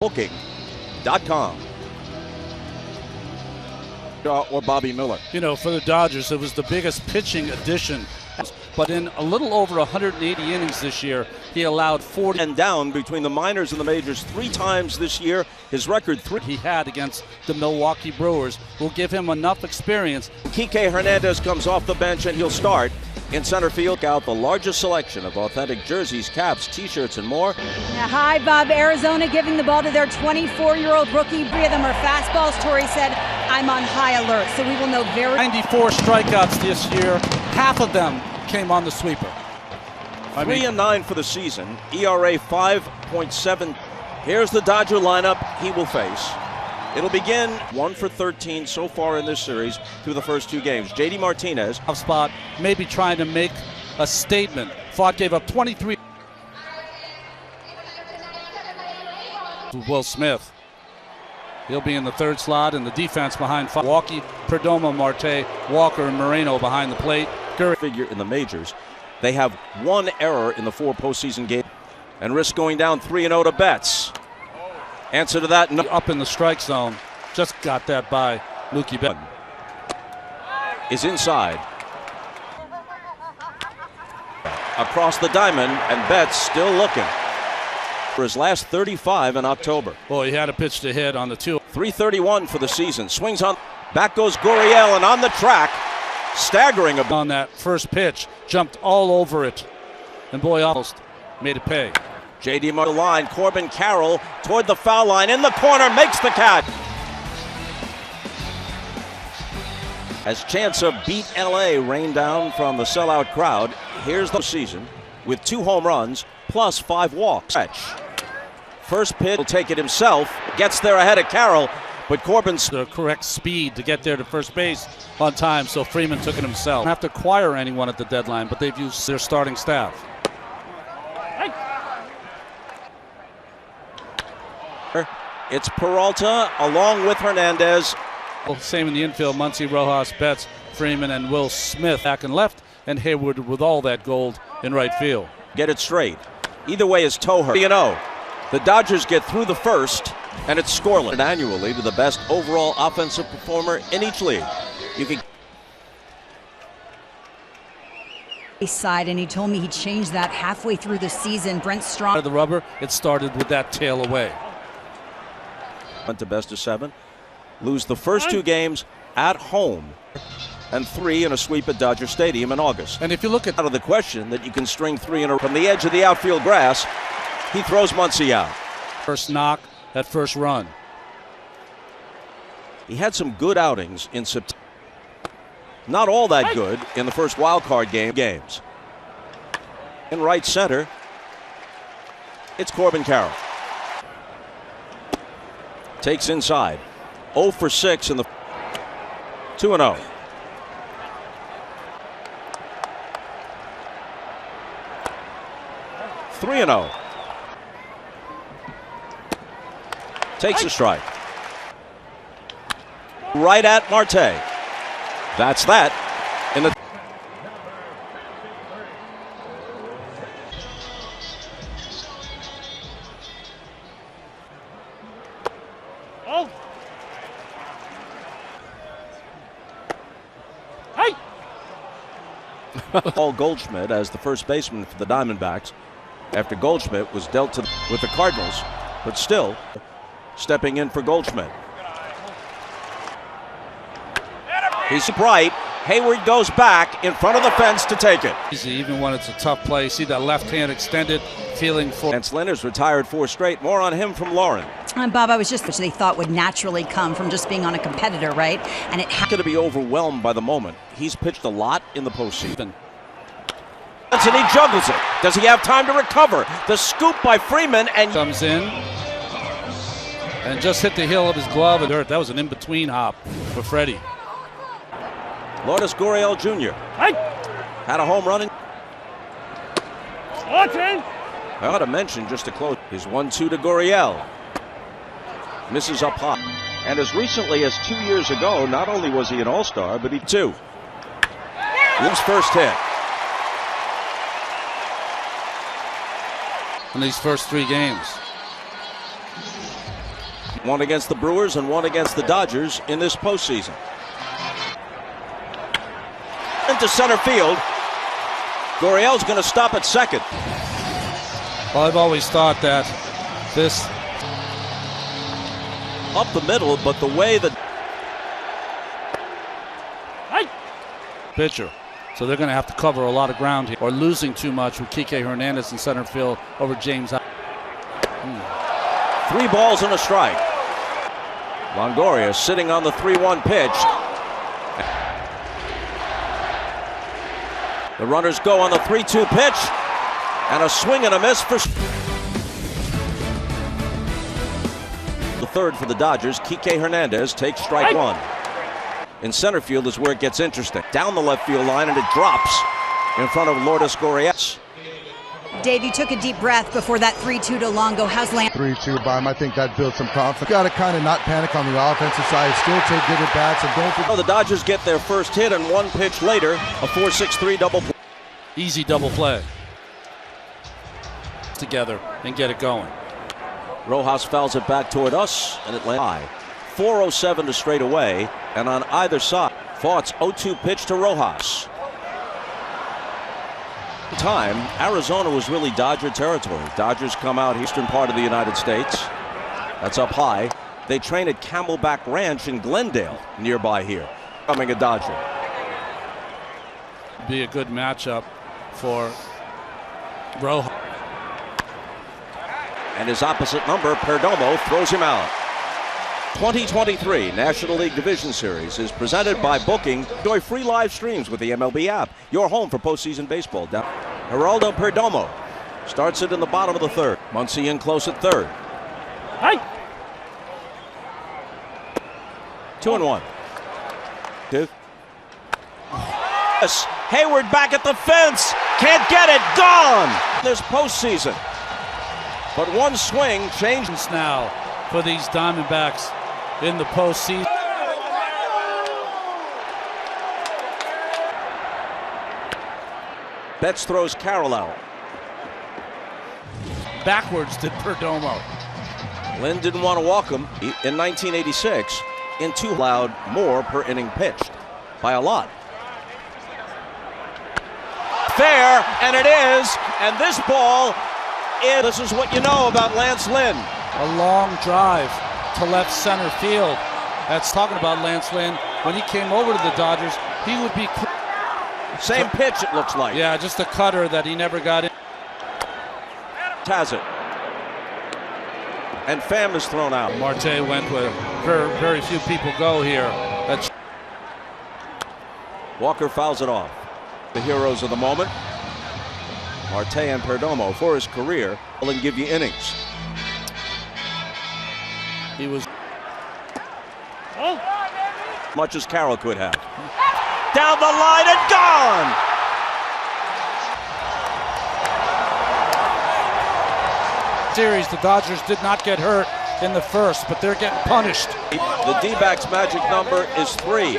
Booking.com. Or Bobby Miller. You know, for the Dodgers, it was the biggest pitching addition. But in a little over 180 innings this year, he allowed 40. And down between the minors and the majors 3 times this year. His record 3 he had against the Milwaukee Brewers will give him enough experience. Kike Hernandez comes off the bench and he'll start in center field. Out the largest selection of authentic jerseys, caps, t-shirts, and more. Hi, Bob. Arizona giving the ball to their 24-year-old rookie. 3 of them are fastballs. Torrey said, I'm on high alert, so we will know very. 94 strikeouts this year. Half of them came on the sweeper. 3-9 for the season. ERA 5.7. Here's the Dodger lineup he will face. It'll begin 1 for 13 so far in this series through the first 2 games. J.D. Martinez. Tough spot, maybe trying to make a statement. Fought gave up 23. Will Smith. He'll be in the 3rd slot, and the defense behind Milwaukee, Perdomo, Marte, Walker, and Moreno behind the plate. Figure in the majors. They have 1 error in the 4 postseason games and risk going down 3-0 to Betts. Answer to that, no. Up in the strike zone. Just got that by Mookie Betts. Is inside. Across the diamond, and Betts still looking for his last 35 in October. Boy, he had a pitch to hit on the 2. 331 for the season. Swings on. Back goes Gurriel, and on the track, staggering on that first pitch, jumped all over it, and boy, almost made it pay. J.D. Martinez line, Corbin Carroll toward the foul line, in the corner, makes the catch. As chants of Beat L.A. rain down from the sellout crowd, here's the season with 2 home runs plus 5 walks. First pitch, will take it himself, gets there ahead of Carroll, but Corbin's the correct speed to get there to first base on time, so Freeman took it himself. Don't have to acquire anyone at the deadline, but they've used their starting staff. It's Peralta along with Hernandez. Well, same in the infield. Muncy, Rojas, Betts, Freeman, and Will Smith back and left, and Hayward with all that gold in right field. Get it straight. Either way is Toher. The Dodgers get through the first, and it's scoreless. Annually to the best overall offensive performer in each league. You can side, and he told me he changed that halfway through the season. Brent Strong. Out of the rubber, it started with that tail away. Went to best of 7. Lose the first 2 games at home, and 3 in a sweep at Dodger Stadium in August. And if you look at out of the question that you can string 3 in a from the edge of the outfield grass, he throws Muncy out. First knock, that first run. He had some good outings in September. Not all that good in the first wild card games. In right center, it's Corbin Carroll. Takes inside. 0 for 6 in the 2-0. Three and 0. Takes a strike. Right at Marte. That's that. In the Paul Goldschmidt as the first baseman for the Diamondbacks after Goldschmidt was dealt to with the Cardinals, but still stepping in for Goldschmidt. He's bright. Hayward goes back in front of the fence to take it. Even when it's a tough play, see that left hand extended, feeling for. Lance Lynner's retired 4 straight. More on him from Lauren. Bob, I was just which they thought would naturally come from just being on a competitor, right? And it going to be overwhelmed by the moment. He's pitched a lot in the postseason. And he juggles it. Does he have time to recover? The scoop by Freeman and comes in and just hit the heel of his glove and hurt. That was an in-between hop for Freddie. Lourdes Gurriel Jr. Had a home run. I ought to mention just to close his 1-2 to Gurriel. Misses up high. And as recently as 2 years ago, not only was he an all-star, but he too. His first hit. In these first 3 games. One against the Brewers and one against the Dodgers in this postseason. Into center field. Gurriel's going to stop at second. Well, I've always thought that this up the middle, but the way that pitcher. So they're going to have to cover a lot of ground here, or losing too much with Kike Hernandez in center field over James. 3 balls and a strike. Longoria sitting on the 3-1 pitch. The runners go on the 3-2 pitch, and a swing and a miss for the third for the Dodgers. Kike Hernandez takes strike 1. In center field is where it gets interesting. Down the left field line, and it drops in front of Lourdes Gurriel. Dave, you took a deep breath before that 3-2 to Longo. How's Lance? 3-2 by him. I think that builds some confidence. Got to kind of not panic on the offensive side. Still take good at bats, and don't forget. The Dodgers get their first hit, and 1 pitch later, a 4-6-3 double play. Easy double play. Together and get it going. Rojas fouls it back toward us, and it lands high. 4:07 to straight away, and on either side, Faught's 0-2 pitch to Rojas. Time, Arizona was really Dodger territory. Dodgers come out eastern part of the United States. That's up high. They train at Camelback Ranch in Glendale, nearby here. Becoming a Dodger. Be a good matchup for Rojas. And his opposite number, Perdomo, throws him out. 2023 National League Division Series is presented by Booking. Enjoy free live streams with the MLB app. Your home for postseason baseball. Geraldo Perdomo starts it in the bottom of the third. Muncy in close at third. 2-1. Yes, Hayward back at the fence. Can't get it. Gone. This postseason. But one swing changes now for these Diamondbacks in the postseason. Betts throws Carroll out. Backwards to Perdomo. Lynn didn't want to walk him in 1986. In 2 allowed more per inning pitched by a lot. Fair, and it is. And this ball is. This is what you know about Lance Lynn. A long drive to left center field. That's talking about Lance Lynn. When he came over to the Dodgers, he would be. Same pitch, it looks like. Yeah, just a cutter that he never got in. Has it. And Pham is thrown out. Marte went where very few people go here. Walker fouls it off. The heroes of the moment. Marte and Perdomo for his career will give you innings. He was much as Carroll could have. Down the line and gone! Series, the Dodgers did not get hurt in the first, but they're getting punished. The D-backs magic number is 3.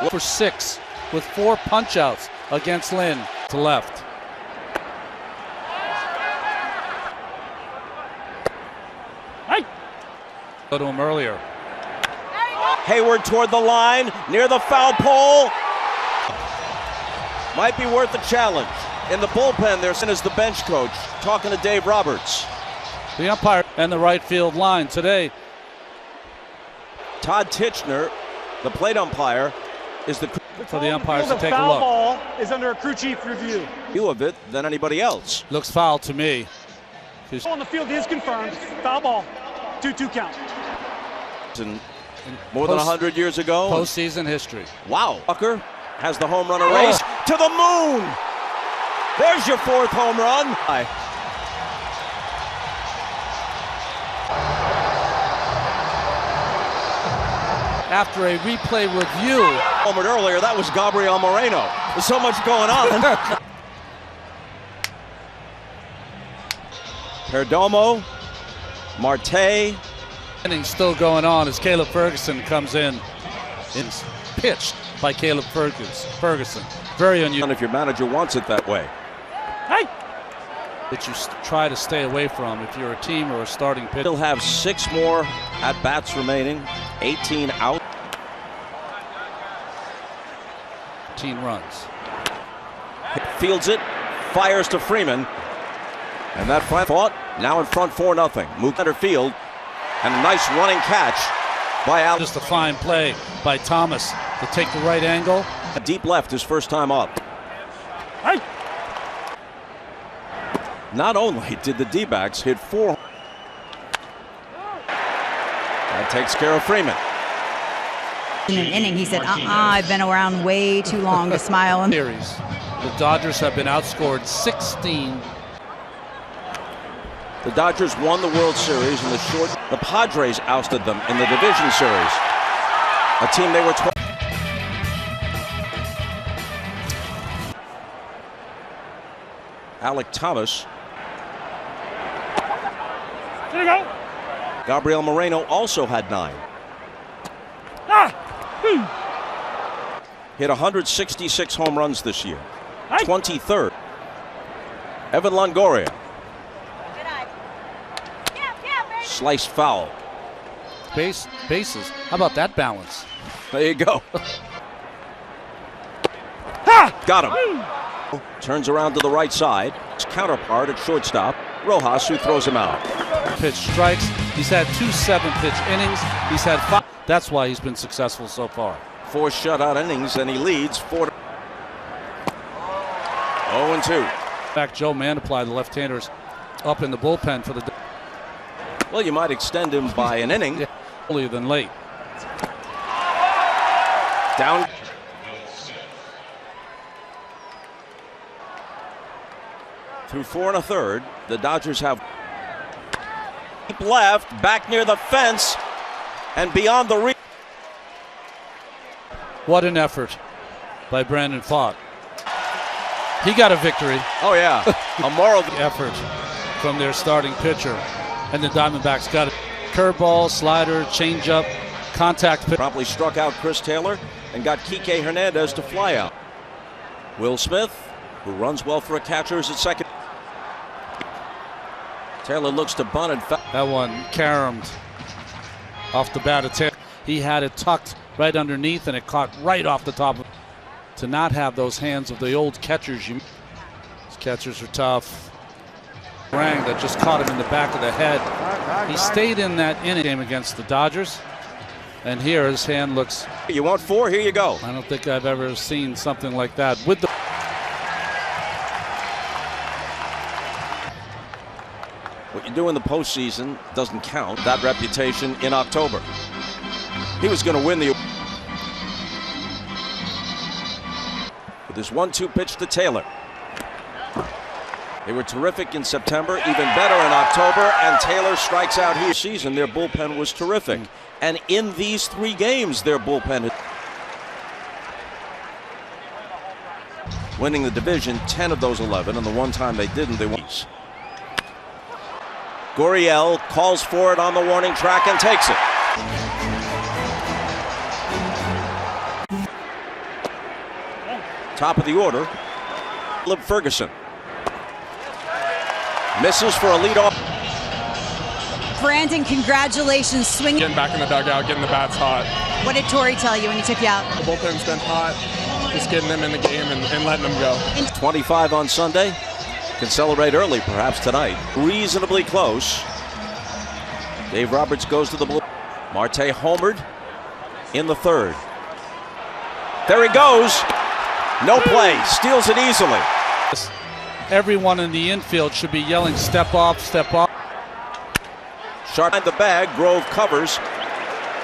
For 6 with 4 punch-outs against Lynn to left. Go to him earlier. Hayward toward the line, near the foul pole. Might be worth a challenge. In the bullpen, there's the bench coach talking to Dave Roberts. The umpire and the right field line today. Todd Titchener, the plate umpire, is the for the umpires to take a foul look. Ball is under a crew chief review. View of it than anybody else. Looks foul to me. On the field is confirmed. Foul ball. 2-2 count. And more than 100 years ago. Postseason history. Wow. Tucker has the home run erased to the moon. There's your 4th home run. After a replay review. A moment earlier, that was Gabriel Moreno. There's so much going on. Perdomo, Marte. Innings still going on as Caleb Ferguson comes in. It's pitched by Caleb Ferguson. Very unusual. If your manager wants it that way. That you try to stay away from if you're a team or a starting pitcher. He'll have 6 more At bats remaining, 18 out. 18 runs. Fields it, fires to Freeman. And that fought, now in front 4-0. Move center field, and a nice running catch by Al. Just a fine play by Thomas to take the right angle. Deep left his first time up. Hey. Not only did the D-backs hit 4. That takes care of Freeman. In an inning, he said, I've been around way too long to smile. Series. The Dodgers have been outscored 16. The Dodgers won the World Series in the short. The Padres ousted them in the division series. A team they were 12. Alec Thomas. There you go. Gabriel Moreno also had 9. Hit 166 home runs this year. 23rd. Evan Longoria. Sliced foul. Bases. How about that balance? There you go. Got him. Turns around to the right side. His counterpart at shortstop, Rojas, who throws him out. Pitch strikes. He's had 2 7-pitch innings. He's had 5. That's why he's been successful so far. 4 shutout innings, and he leads 4. 0-2. In fact, Joe Mantiply, the left-handers, up in the bullpen for the. Well, you might extend him by an inning. Yeah, earlier than late. Down. Through 4 1/3, the Dodgers have deep left, back near the fence, and beyond the reach. What an effort by Brandon Pfaadt. He got a victory. Oh yeah, a moral effort from their starting pitcher, and the Diamondbacks got it. Curveball, slider, changeup, contact. Promptly struck out Chris Taylor and got Kike Hernandez to fly out. Will Smith, who runs well for a catcher, is at second. Taylor looks to bunt and that one caromed off the bat of Taylor. He had it tucked right underneath, and it caught right off the top of. To not have those hands of the old catchers. These catchers are tough. Rang that just caught him in the back of the head. He stayed in that inning game against the Dodgers, and here his hand looks. You want 4? Here you go. I don't think I've ever seen something like that with the. What you do in the postseason doesn't count. That reputation in October. He was going to win the. With his 1-2 pitch to Taylor. They were terrific in September, even better in October, and Taylor strikes out here. Season, their bullpen was terrific. And in these 3 games, their bullpen is winning the division, 10 of those 11, and the one time they didn't, they won. Gurriel calls for it on the warning track and takes it. Top of the order, Philip Ferguson. Misses for a leadoff. Brandon, congratulations. Swinging. Getting back in the dugout, getting the bats hot. What did Torrey tell you when he took you out? The bullpen's been hot. Just getting them in the game and letting them go. 25 on Sunday. Can celebrate early, perhaps tonight. Reasonably close. Dave Roberts goes to the blue. Marte homered in the 3rd. There he goes. No play. Steals it easily. Everyone in the infield should be yelling, step off, step off. Sharp behind the bag. Grove covers.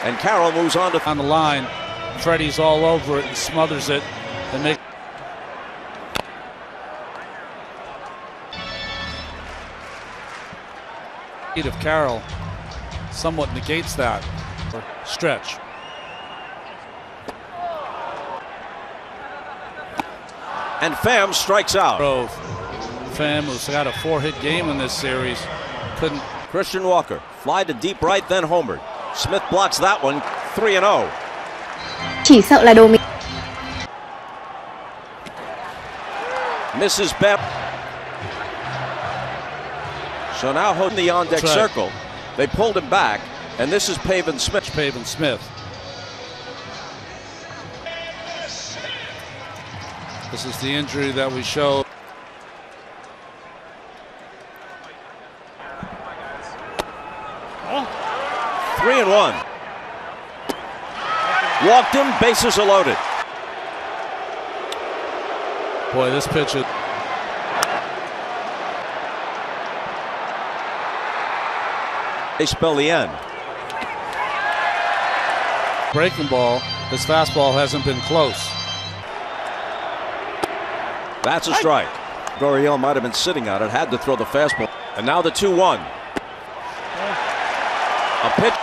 And Carroll moves on to on the line. Freddie's all over it and smothers it. And make of Carroll somewhat negates that stretch. And Pham strikes out. Grove. Pham, who's got a 4-hit game in this series, couldn't. Christian Walker fly to deep right, then homered. Smith blocks that one. 3-0. Chỉ sợ là đồ mình. Misses Bepp. So now holding the on-deck circle. They pulled him back. And this is Pavin Smith. Pavin Smith. This is the injury that we showed. Oh. 3-1. Walked him, bases are loaded. Boy, this pitch is... They spell the end. Breaking ball. His fastball hasn't been close. That's a strike. Gurriel might have been sitting on it, had to throw the fastball. And now the 2-1. A pitch.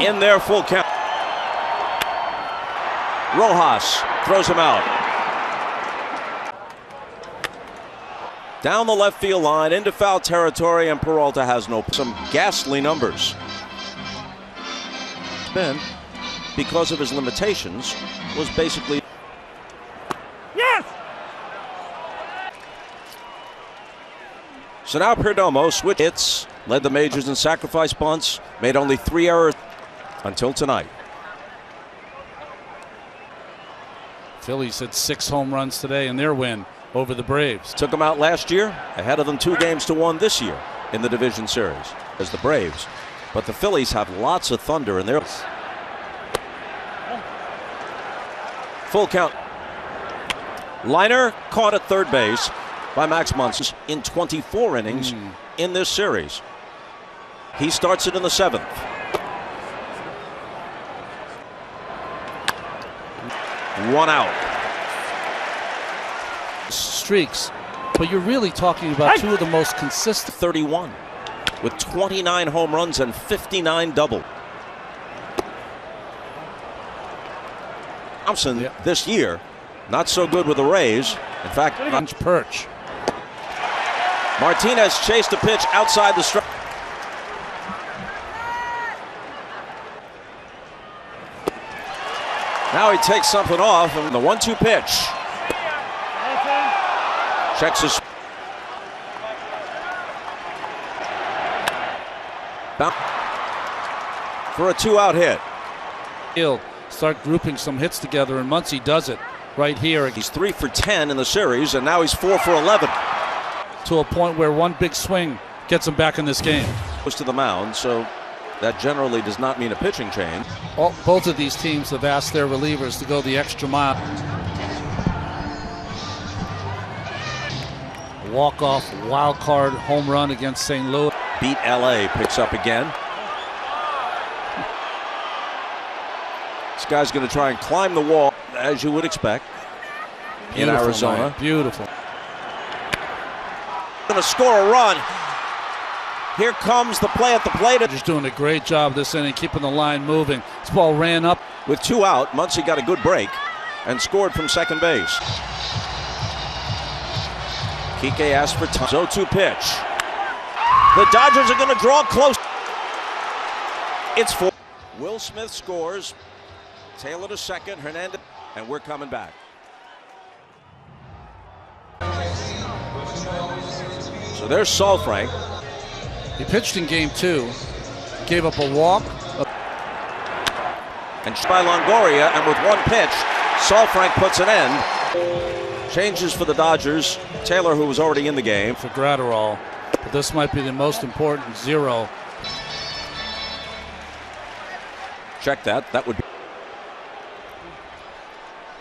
In there, full count. Rojas throws him out. Down the left field line into foul territory, and Peralta has some ghastly numbers. Ben, because of his limitations, was basically... Yes! So now Perdomo switched hits, led the majors in sacrifice bunts, made only 3 errors until tonight. Phillies had 6 home runs today in their win over the Braves. Took them out last year, ahead of them 2-1 this year in the division series as the Braves. But the Phillies have lots of thunder in their... Full count. Liner caught at third base by Max Muncy in 24 innings in this series. He starts it in the 7th. One out. Streaks, but you're really talking about two of the most consistent. 31 with 29 home runs and 59 double. Thompson this year not so good with the Rays. In fact, perch. Martinez chased a pitch outside the strike. Now he takes something off, and the 1-2 pitch. Checks his... For a 2-out hit. He'll start grouping some hits together, and Muncy does it right here. He's 3 for 10 in the series, and now he's 4 for 11. To a point where one big swing gets him back in this game. Goes to the mound, so that generally does not mean a pitching change. Both of these teams have asked their relievers to go the extra mile. Walk-off wild card home run against St. Louis. Beat LA picks up again. This guy's going to try and climb the wall, as you would expect, in Arizona. Man. Beautiful. Going to score a run. Here comes the play at the plate. Just doing a great job this inning, keeping the line moving. This ball ran up. With 2 out, Muncy got a good break and scored from second base. Kike asked for time. 0-2 pitch. The Dodgers are going to draw close. It's 4. Will Smith scores. Taylor to second. Hernandez. And we're coming back. So there's Saalfrank. He pitched in game 2. Gave up a walk. And by Longoria, and with 1 pitch, Saalfrank puts an end. Changes for the Dodgers. Taylor, who was already in the game. For Gratterall, but this might be the most important 0. Check that. That would be.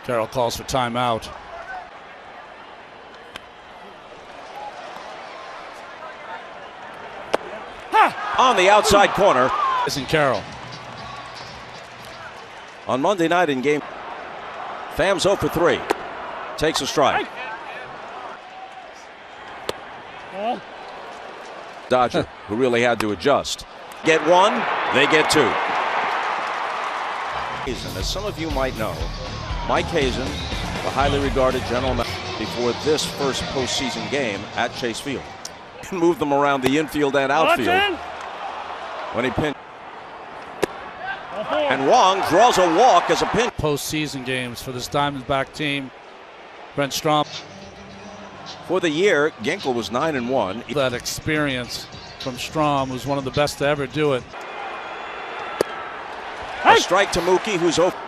Carroll calls for timeout. On the outside corner. Isn't Carroll. On Monday night in game. Phams 0 for 3. Takes a strike. Dodger, who really had to adjust. Get 1, they get 2. As some of you might know, Mike Hazen, the highly regarded general manager before this first postseason game at Chase Field, moved them around the infield and outfield when he pinned. And Wong draws a walk as a pin. Postseason games for this Diamondback team. Brent Strom. For the year, Ginkel was 9-1. That experience from Strom, who's one of the best to ever do it. A strike to Mookie, who's open.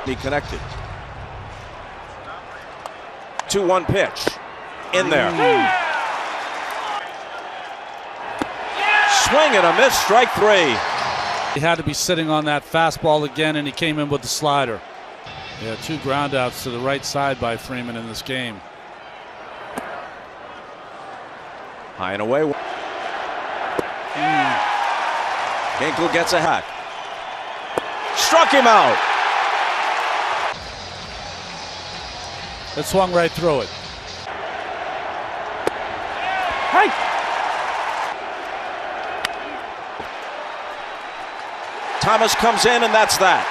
Be connected. 2-1 pitch. In there. Swing and a miss, strike 3. He had to be sitting on that fastball again, and he came in with the slider. Yeah, 2 groundouts to the right side by Freeman in this game. High and away. Hinkle gets a hack. Struck him out. It swung right through it. Thomas comes in, and that's that.